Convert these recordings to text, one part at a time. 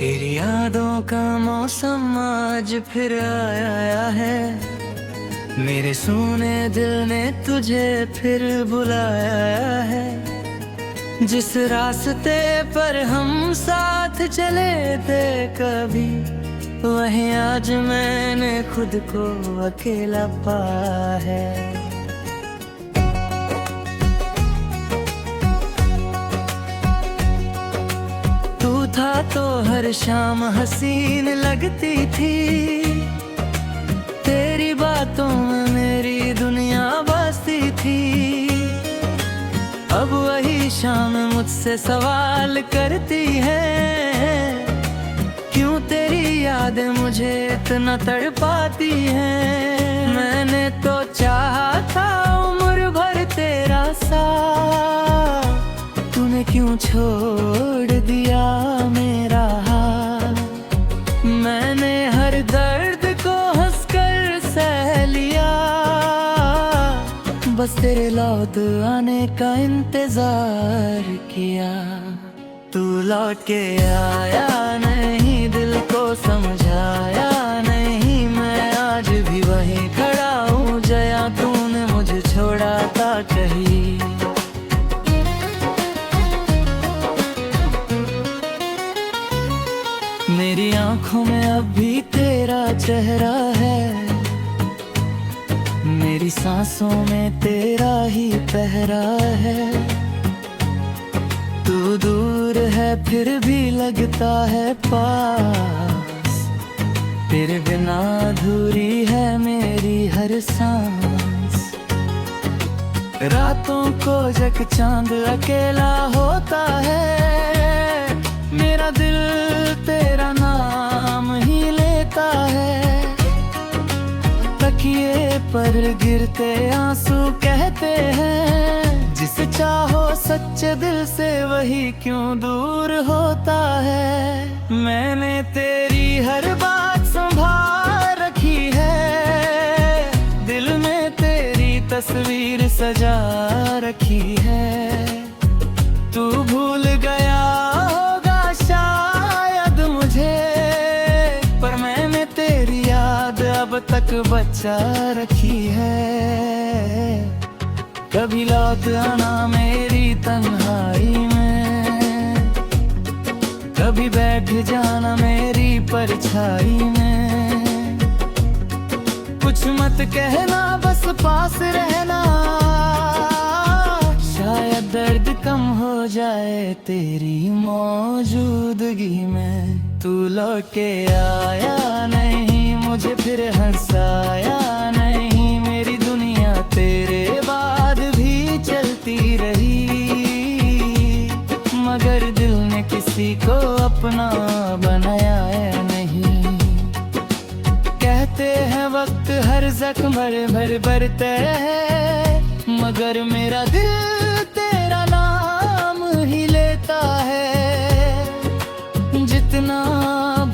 तेरी यादों का मौसम आज फिर आया है। मेरे सोने दिल ने तुझे फिर बुलाया है। जिस रास्ते पर हम साथ चले थे कभी, वहीं आज मैंने खुद को अकेला पाया है। तू था तो हर शाम हसीन लगती थी, तेरी बातों में मेरी दुनिया बसती थी। अब वही शाम मुझसे सवाल करती है, क्यों तेरी यादें मुझे इतना तड़पाती हैं। मैंने तो चाहा था उम्र भर तेरा साथ, तूने क्यों छोड़ दिया मेरा हाथ। मैंने हर दर्द को हंसकर सह लिया, बस तेरे लौट आने का इंतजार किया। तू लौट के आया नहीं, दिल को समझाया नहीं। मैं आज भी वहीं खड़ा हूँ जया तूने मुझे छोड़ा था कहीं। मेरी आंखों में अब भी तेरा चेहरा है, मेरी सांसों में तेरा ही पहरा है। तू दूर है फिर भी लगता है पास, तेरे बिना अधूरी है मेरी हर सांस। रातों को जग चांद अकेला होता है, मेरा दिल तेरा नाम ही लेता है। तकिए पर गिरते आंसू कहते हैं, जिसे चाहो सच्चे दिल से वही क्यों दूर होता है। मैंने तेरी हर बात संभाल रखी है, दिल में तेरी तस्वीर सजा रखी है। तू भूल गया होगा शायद मुझे, पर मैंने तेरी याद अब तक बचा रखी है। कभी लौट आना मेरी तन्हाई में, कभी बैठ जाना मेरी परछाई में। कुछ मत कहना बस पास रहना, शायद दर्द कम हो जाए तेरी मौजूदगी में। तू लौट के आया नहीं, मुझे फिर हंसाया नहीं। मेरी दुनिया तेरे बाद भी चलती रही, मगर दिल ने किसी को अपना बनाया है नहीं। कहते हैं वक्त हर जख्म भर भरता है, मगर मेरा दिल तेरा नाम ही लेता है। जितना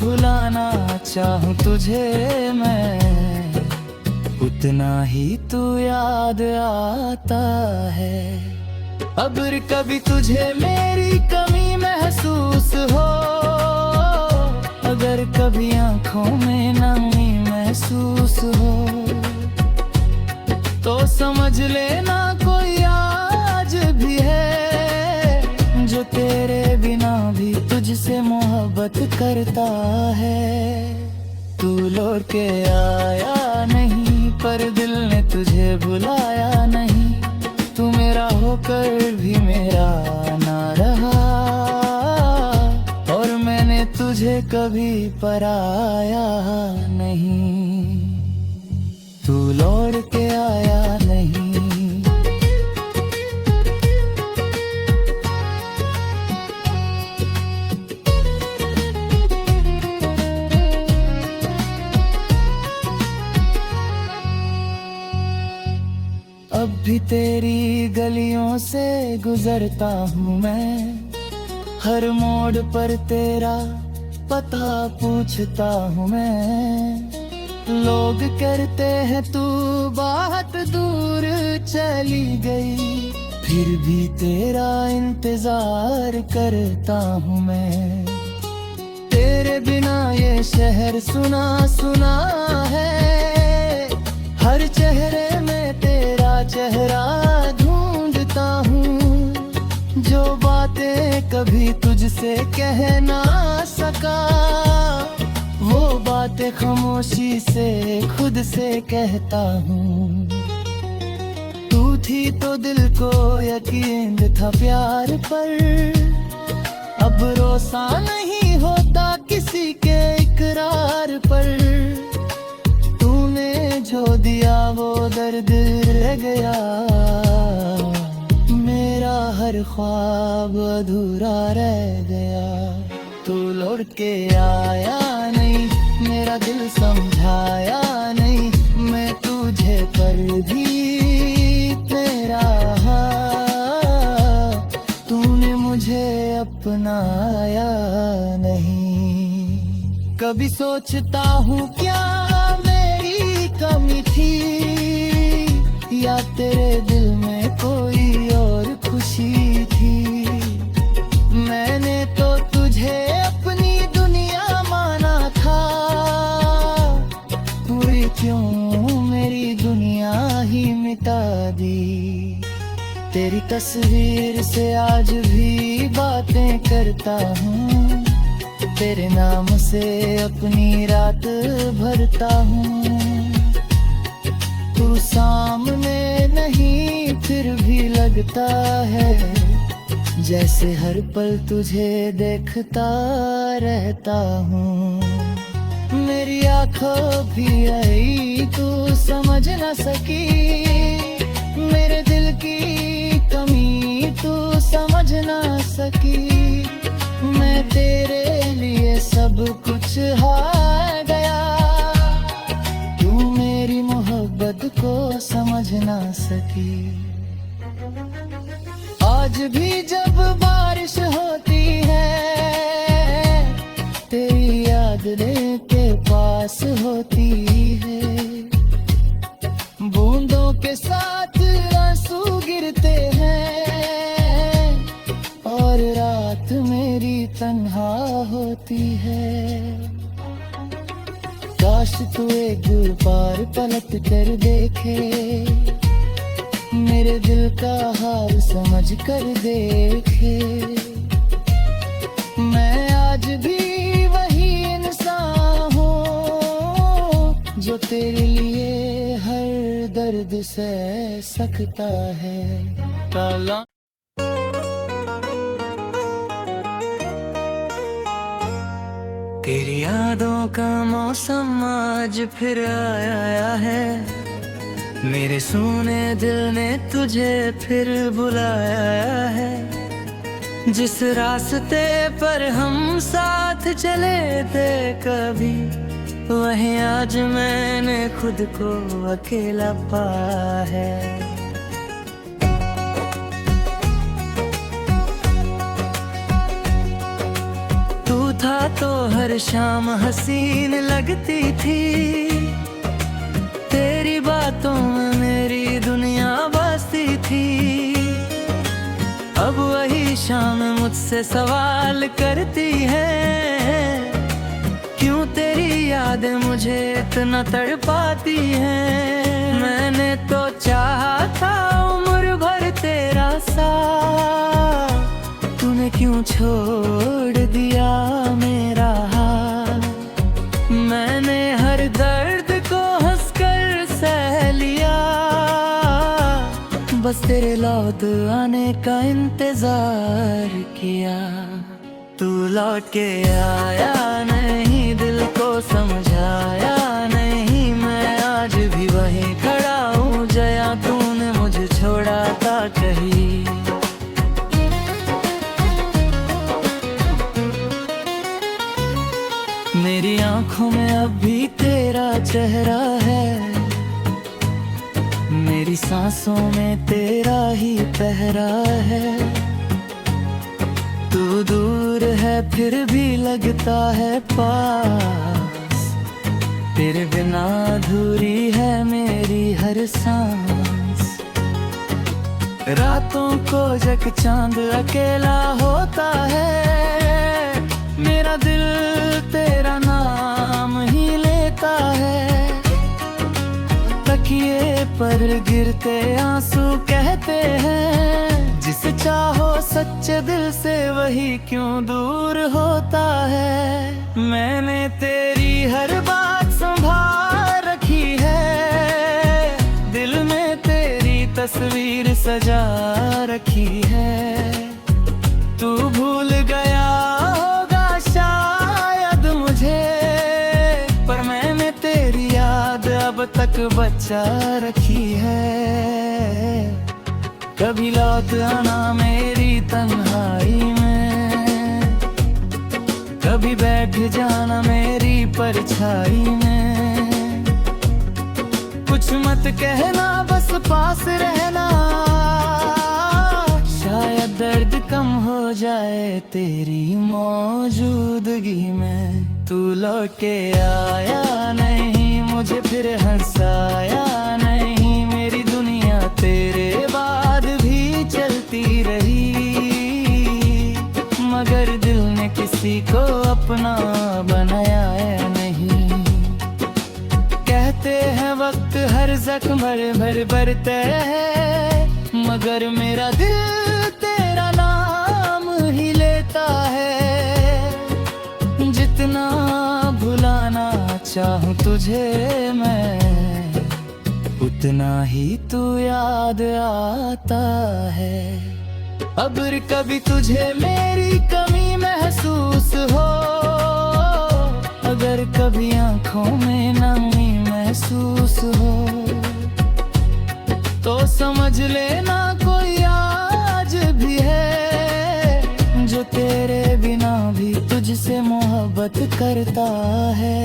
भुलाना चाहूं तुझे मैं, उतना ही तू याद आता है। अगर कभी तुझे मेरी कमी महसूस हो, अगर कभी आंखों में नमी महसूस हो, तो समझ लेना कोई आज भी है, जो तेरे बिना भी तुझसे मोहब्बत करता है। तू लौट के आया नहीं, पर दिल ने तुझे बुलाया नहीं। तू मेरा होकर भी मेरा ना रहा, और मैंने तुझे कभी पराया नहीं। तू लौट के आया नहीं। अब भी तेरी गलियों से गुजरता हूँ मैं, हर मोड़ पर तेरा पता पूछता हूँ मैं। लोग कहते हैं तू बहुत दूर चली गई, फिर भी तेरा इंतजार करता हूँ मैं। तेरे बिना ये शहर सुना सुना है। हर चेहरे में तेरा चेहरा ढूंढता हूँ, जो बातें कभी तुझसे कह ना सका, वो बातें खामोशी से खुद से कहता हूँ। तू थी तो दिल को यकीन था प्यार पर, अब भरोसा नहीं होता किसी के इकरार पर। तूने जो दिया वो दर्द रह गया, मेरा हर ख्वाब अधूरा रह गया। तू लौट के आया नहीं, मेरा दिल समझाया नहीं, मैं तुझे पर भी तेरा तूने मुझे अपनाया नहीं। कभी सोचता हूँ क्या मेरी कमी थी, या तेरे दिल में कोई और खुशी थी। मैंने तो तुझे अपनी दुनिया माना था, पूरी क्यों मेरी दुनिया ही मिटा दी। तेरी तस्वीर से आज भी बातें करता हूँ, तेरे नाम से अपनी रात भरता हूँ। तू सामने नहीं फिर भी लगता है, जैसे हर पल तुझे देखता रहता हूँ। मेरी आँखों भी आई तू समझ न सकी, मेरे दिल की कमी तू समझ ना सकी। मैं तेरे लिए सब कुछ हार गया, तू मेरी मोहब्बत को समझ ना सकी। आज भी जब बारिश होती है, तेरी याद दिल के पास होती है। बूंदों के साथ आंसू गिरते हैं, और रात मेरी तन्हा होती है। काश तू एक बार पलट कर देखे, मेरे दिल का हाल समझ कर देखे। मैं आज भी वही इंसान हूँ, जो तेरे लिए हर दर्द सह सकता है। काला तेरी यादों का मौसम आज फिर आया है, मेरे सोने दिल ने तुझे फिर बुलाया है। जिस रास्ते पर हम साथ चले थे कभी, वहीं आज मैंने खुद को अकेला पाया है। तू था तो हर शाम हसीन लगती थी, तेरी बातों में मेरी दुनिया बसती थी। अब वही शाम मुझसे सवाल करती है, क्यों तेरी यादें मुझे इतना तड़पाती हैं। मैंने तो चाहा था उम्र भर तेरा साथ, तूने क्यों छोड़ दिया मेरा हाथ। मैंने हर दर्द को हंसकर सह लिया, बस तेरे लौट आने का इंतजार किया। तू लौट के आया नहीं, दिल को समझाया नहीं, मैं आज भी वहीं खड़ा हूँ जया तूने मुझे छोड़ा था कहीं। मेरी आंखों में अब भी तेरा चेहरा है, मेरी सांसों में तेरा ही पहरा है। तू दूर है फिर भी लगता है पास, तेरे बिना अधूरी है मेरी हर सांस। रातों को जग चांद अकेला होता है, मेरा दिल तेरा नाम ही लेता है। तकिए पर गिरते आंसू कहते हैं, जिसे चाहो सच्चे दिल से वही क्यों दूर होता है। मैंने तेरी हर बात संभाल रखी है, दिल में तेरी तस्वीर सजा रखी है। तू भूल गया होगा शायद मुझे, पर मैंने तेरी याद अब तक बचा रखी है। कभी लौट आना मेरी तन्हाई में, कभी बैठ जाना मेरी परछाई में। कुछ मत कहना बस पास रहना, शायद दर्द कम हो जाए तेरी मौजूदगी में। तू लौट के आया नहीं, मुझे फिर हंसाया नहीं। मेरी दुनिया तेरे बाद भी चलती रही, मगर दिल ने किसी को अपना बनाया है नहीं। कहते हैं वक्त हर जख्म भर भरता है, मगर मेरा दिल तेरा नाम ही लेता है। जितना भुलाना चाहूं तुझे मैं, उतना ही तू याद आता है। अगर कभी तुझे मेरी कमी महसूस हो, अगर कभी आंखों में नमी महसूस हो, तो समझ लेना कोई आज भी है, जो तेरे बिना भी तुझसे मोहब्बत करता है।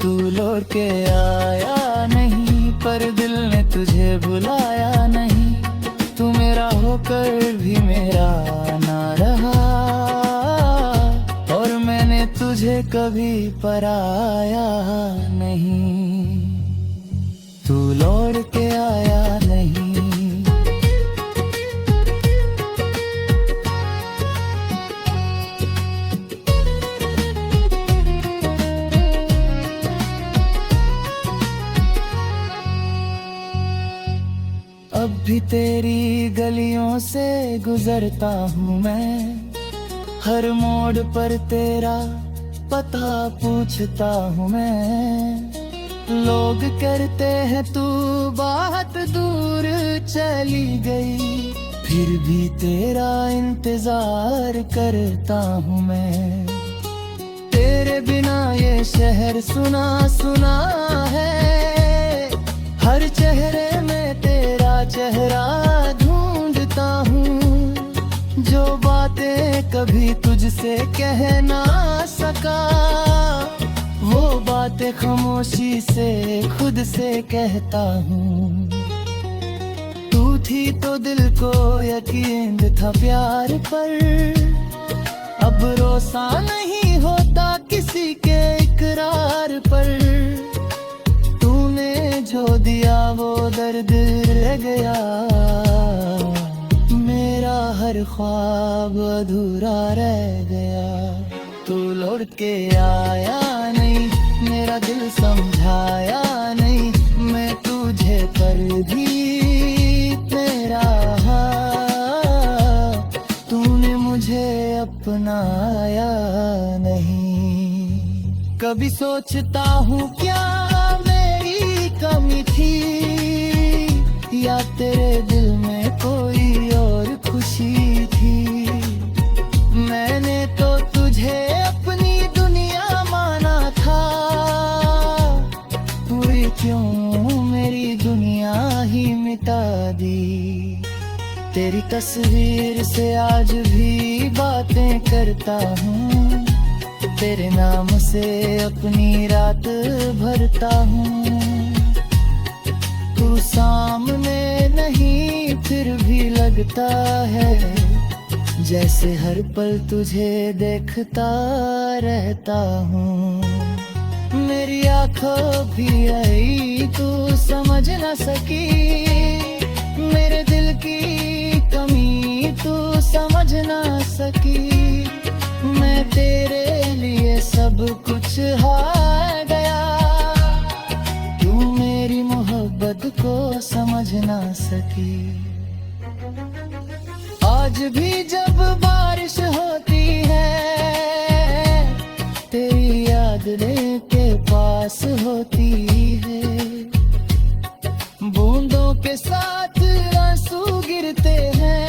तू लौट के आया नहीं, पर दिल ने तुझे भुलाया नहीं। तू मेरा होकर भी मेरा ना रहा, और मैंने तुझे कभी पराया नहीं। तू लौट के आया नहीं। अब भी तेरी गलियों से गुजरता हूँ मैं, हर मोड़ पर तेरा पता पूछता हूँ मैं। लोग करते हैं तू बहुत दूर चली गई, फिर भी तेरा इंतजार करता हूँ मैं। तेरे बिना ये शहर सुना सुना है, हर चेहरे में तेरा चेहरा ढूंढता हूँ। जो बातें कभी तुझसे कह ना सका, वो बातें खामोशी से खुद से कहता हूँ। तू थी तो दिल को यकीन था प्यार पर, अब भरोसा नहीं होता किसी के इकरार पर। तूने जो दिया वो दर्द रह गया, मेरा हर ख्वाब अधूरा रह गया। तू लौट के आया नहीं, मेरा दिल समझाया नहीं। मैं तुझे पर भी तेरा, तूने मुझे अपनाया नहीं। कभी सोचता हूँ क्या मेरी कमी थी, या तेरे दिल में कोई और खुशी थी। मैंने तो तुझे अपनी दुनिया माना था, पूरी क्यों मेरी दुनिया ही मिटा दी। तेरी तस्वीर से आज भी बातें करता हूँ, तेरे नाम से अपनी रात भरता हूँ। तू सामने नहीं फिर भी लगता है, जैसे हर पल तुझे देखता रहता हूँ। मेरी आंखों भी आई तू समझ न सकी, मेरे दिल की कमी तू समझ न सकी। मैं तेरे लिए कुछ हार गया, तू मेरी मोहब्बत को समझ ना सकी। आज भी जब बारिश होती है, तेरी याद दिल के पास होती है। बूंदों के साथ आंसू गिरते हैं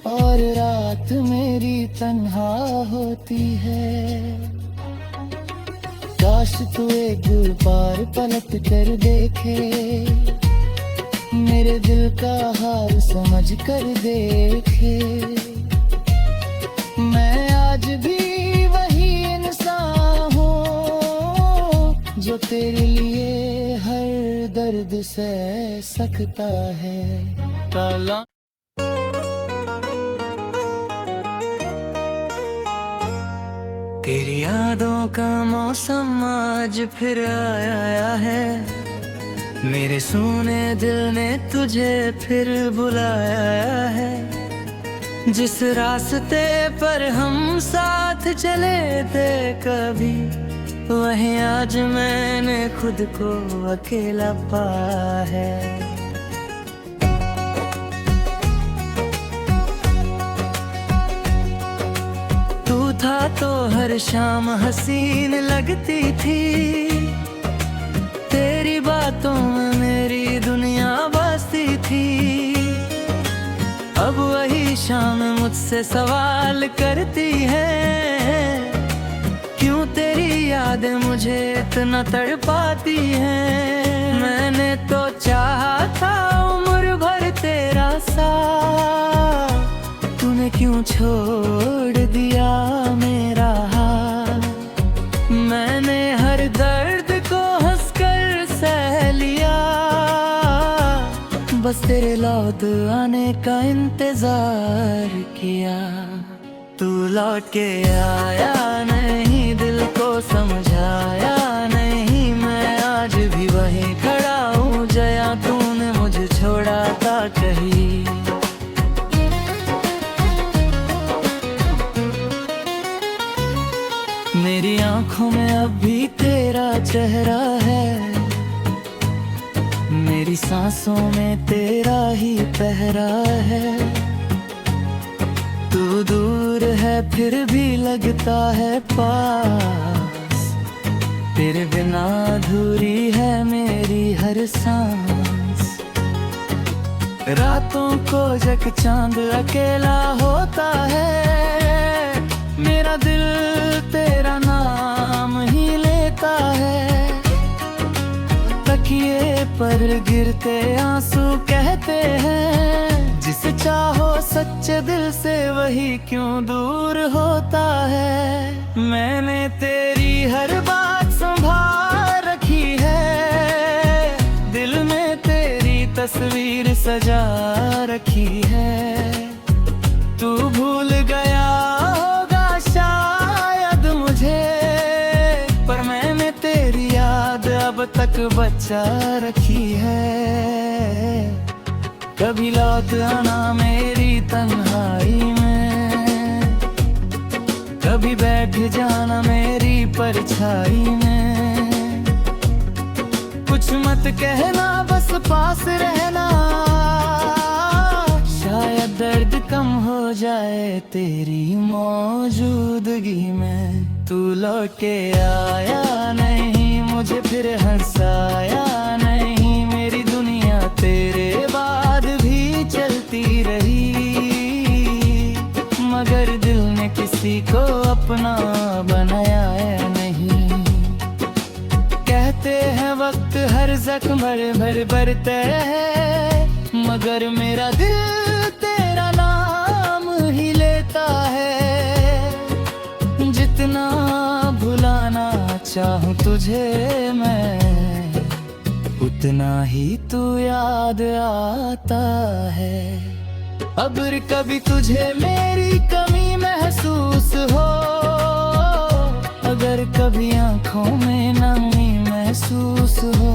और रात मेरी तन्हा होती है। काश तू एक बार पलट कर देखे, मेरे दिल का हाल समझ कर देखे। मैं आज भी वही इंसान हूँ जो तेरे लिए हर दर्द सह सकता है। काला तेरी यादों का मौसम आज फिर आया है, मेरे सोने दिल ने तुझे फिर बुलाया है। जिस रास्ते पर हम साथ चले थे कभी, वहीं आज मैंने खुद को अकेला पाया है। तू था तो हर शाम हसीन लगती थी, तेरी बातों में मेरी दुनिया बसती थी। अब वही शाम मुझसे सवाल करती है, क्यों तेरी यादें मुझे इतना तड़पाती हैं। मैंने तो चाहा था उम्र भर तेरा साथ, तूने क्यों छोड़ दिया मेरा हाथ। मैंने हर दर्द को हंसकर सह लिया, बस तेरे लौट आने का इंतजार किया। तू लौट के आया नहीं, दिल को समझाया नहीं, मैं आज भी वहीं खड़ा हूँ जया तूने मुझे छोड़ा था कहीं। मेरी आंखों में अब भी तेरा चेहरा है, मेरी सांसों में तेरा ही पहरा है। तू दूर है फिर भी लगता है पास, तेरे बिना अधूरी है मेरी हर सांस। रातों को जग चांद अकेला होता है, मेरा दिल तेरा नाम ही लेता है। तकिए पर गिरते आंसू कहते हैं, जिसे चाहो सच्चे दिल से वही क्यों दूर होता है। मैंने तेरी हर बात संभाल रखी है, दिल में तेरी तस्वीर सजा रखी है। तू भूल गया होगा शायद मुझे, पर मैंने तेरी याद अब तक बचा रखी है। कभी लौट आना मेरी तन्हाई में, कभी बैठ जाना मेरी परछाई में। कुछ मत कहना बस पास रहना, शायद दर्द कम हो जाए तेरी मौजूदगी में। तू लौट के आया नहीं, मुझे फिर हंसाया नहीं, मेरी दुनिया तेरे बाद भी चलती रही। मगर दिल ने किसी को अपना बनाया है नहीं। कहते हैं वक्त हर जख्म भर भरता है, मगर मेरा दिल तेरा नाम ही लेता है। जितना भुलाना चाहूं तुझे मैं, उतना ही तू याद आता है। अगर कभी तुझे मेरी कमी महसूस हो, अगर कभी आंखों में नमी महसूस हो,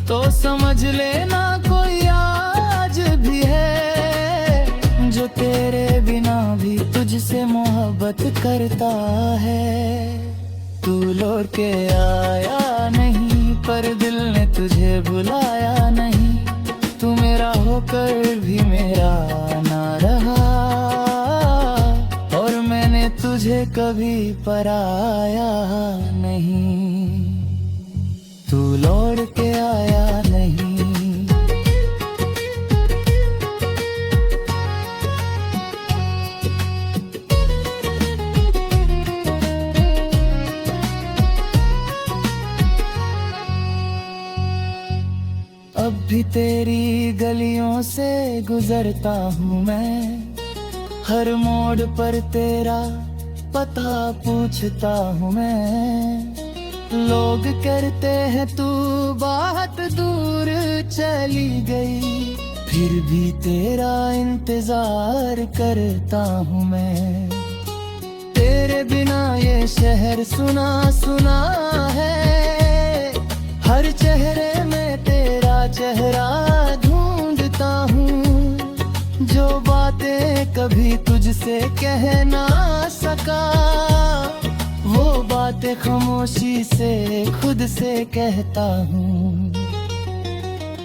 तो समझ लेना कोई आज भी है, जो तेरे बिना भी तुझसे मोहब्बत मोहब्बत करता है। तू लौट के आया नहीं, पर दिल ने तुझे भुलाया नहीं। तू मेरा होकर भी मेरा ना रहा, और मैंने तुझे कभी पराया नहीं। तू लौट के आया नहीं। अब भी तेरी गलियों से गुजरता हूँ मैं, हर मोड़ पर तेरा पता पूछता हूँ मैं। लोग कहते हैं तू बहुत दूर चली गई, फिर भी तेरा इंतजार करता हूँ मैं। तेरे बिना ये शहर सुना सुना है, हर चेहरे में तेरा चेहरा ढूंढता हूँ। जो बातें कभी तुझसे कह ना सका, वो बातें खामोशी से खुद से कहता हूँ।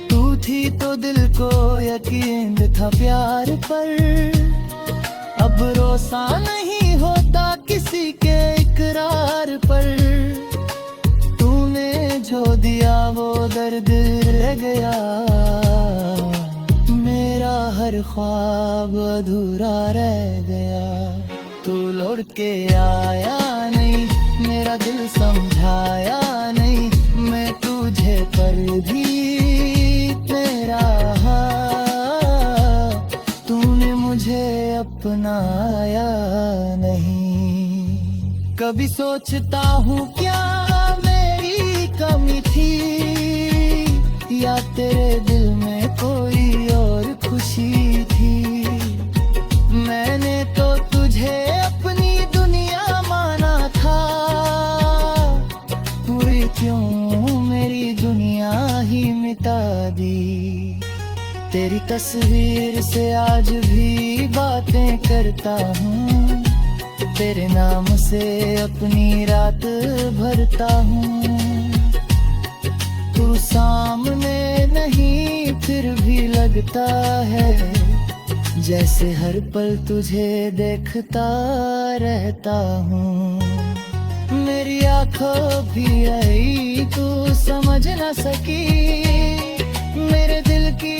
तू थी तो दिल को यकीन था प्यार पर, अब भरोसा नहीं होता किसी के इकरार पर। तूने जो दिया वो दर्द रह गया, मेरा हर ख्वाब अधूरा रह गया। तू लौट के आया नहीं, मेरा दिल समझाया नहीं। मैं तुझे पर भी तेरा, तूने मुझे अपनाया नहीं। कभी सोचता हूँ क्या मेरी कमी थी, या तेरे दिल में कोई और खुशी थी। मैंने तो तुझे अपनी दुनिया माना था, पूरी क्यों मेरी दुनिया ही मिटा दी। तेरी तस्वीर से आज भी बातें करता हूँ, तेरे नाम से अपनी रात भरता हूँ। तू सामने नहीं फिर भी लगता है, जैसे हर पल तुझे देखता रहता हूँ। मेरी आंखों भी आई तू समझ न सकी, मेरे दिल की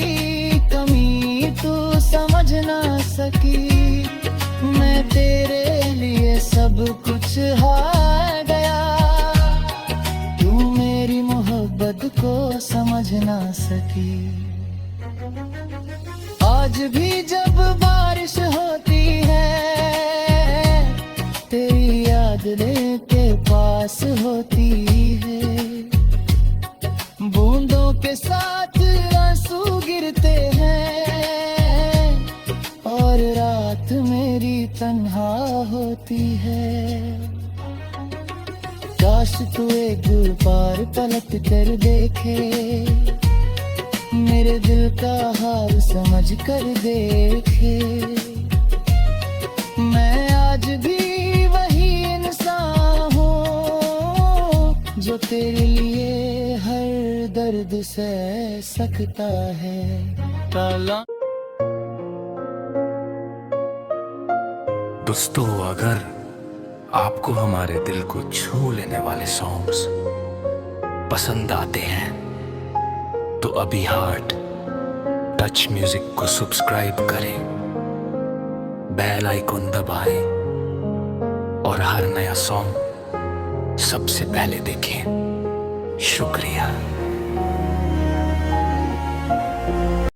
कमी तू समझ न सकी। मैं तेरे लिए सब कुछ हार गया, तू मेरी मोहब्बत को समझ न सकी। आज भी जब बारिश होती है, तेरी याद लेके पास होती है। बूंदों के साथ आंसू गिरते हैं, और रात मेरी तन्हा होती है। काश तू एक बार पलट कर देखे, मेरे दिल का हाल समझ कर देखे। मैं आज भी वही इंसान हूँ, जो तेरे लिए हर दर्द सह सकता है। ताला दोस्तों, अगर आपको हमारे दिल को छू लेने वाले सॉन्ग्स पसंद आते हैं तो अभी हार्ट टच म्यूजिक को सब्सक्राइब करें, बेल आइकॉन दबाएं और हर नया सॉन्ग सबसे पहले देखें। शुक्रिया।